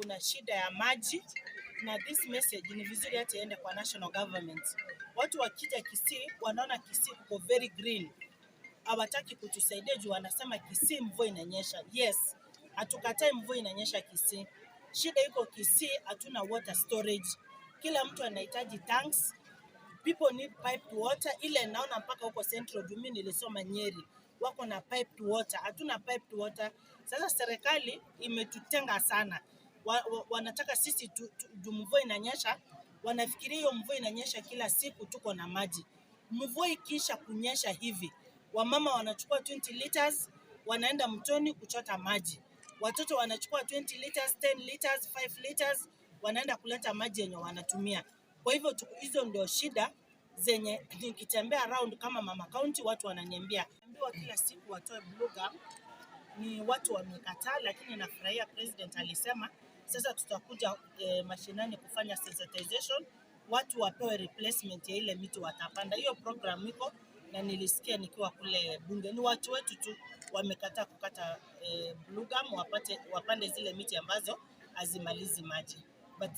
kuna shida ya maji, na this message ni vizuri hata iende kwa national government. Watu wakija Kisii wanaona Kisii uko very green, hawataki kutusaidia juu wanasema Kisii mvua inanyesha. Yes, hatukatai mvua inanyesha Kisii. Shida iko Kisii, hatuna water storage. Kila mtu anahitaji tanks. People need piped water. Ile naona mpaka huko Central, mimi nilisoma Nyeri, wako na piped water. Hatuna piped water. Sasa serikali imetutenga sana. Wanataka sisi mvua inanyesha, wanafikiria hiyo mvua inanyesha kila siku tuko na maji. Mvua ikiisha kunyesha hivi, wamama wanachukua 20 liters wanaenda mtoni kuchota maji. Watoto wanachukua 20 liters, 10 liters, 5 liters wanaenda kuleta maji yenye wanatumia. Kwa hivyo hizo ndio shida zenye nikitembea around kama mama county watu wananiambia. Naambiwa kila siku watoe blue gum, ni watu wamekataa, lakini nafurahia president alisema sasa tutakuja mashinani kufanya sensitization, watu wapewe replacement ya ile miti watapanda. Hiyo program iko na nilisikia nikiwa kule bunge. Ni watu wetu tu wamekataa kukata blue gum, wapande zile miti ambazo hazimalizi maji. But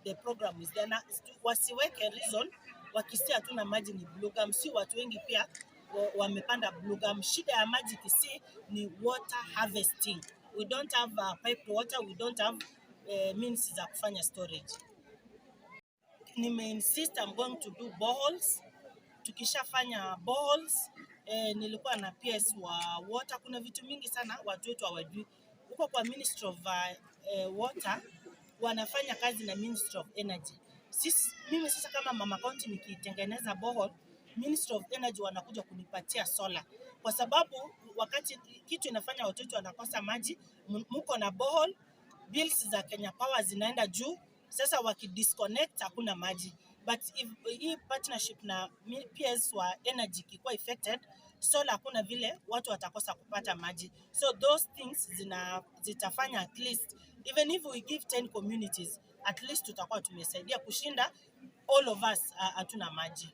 the program is there. Na wasiweke reason wakisia hatuna maji ni blue gum. Si watu wengi pia wamepanda blue gum. Shida ya maji Kisii ni water harvesting. We don't have piped water, we don't have means za kufanya storage. Insist I'm going to do boreholes. Tukishafanya boreholes, nilikuwa na PS wa water. Kuna vitu mingi sana watu wetu hawajui. Huko kwa Ministry of Water wanafanya kazi na Ministry of Energy. Mimi sasa kama mama county nikitengeneza borehole, Ministry of Energy wanakuja kunipatia solar. Kwa sababu wakati kitu inafanya watoto wanakosa maji, mko na borehole, bills za Kenya Power zinaenda juu, sasa wakidisconnect hakuna maji. But if hii partnership na PS wa energy kikuwa affected, solar hakuna vile watu watakosa kupata maji. So those things zitafanya at least, even if we give 10 communities, at least tutakuwa tumesaidia kushinda all of us hatuna maji.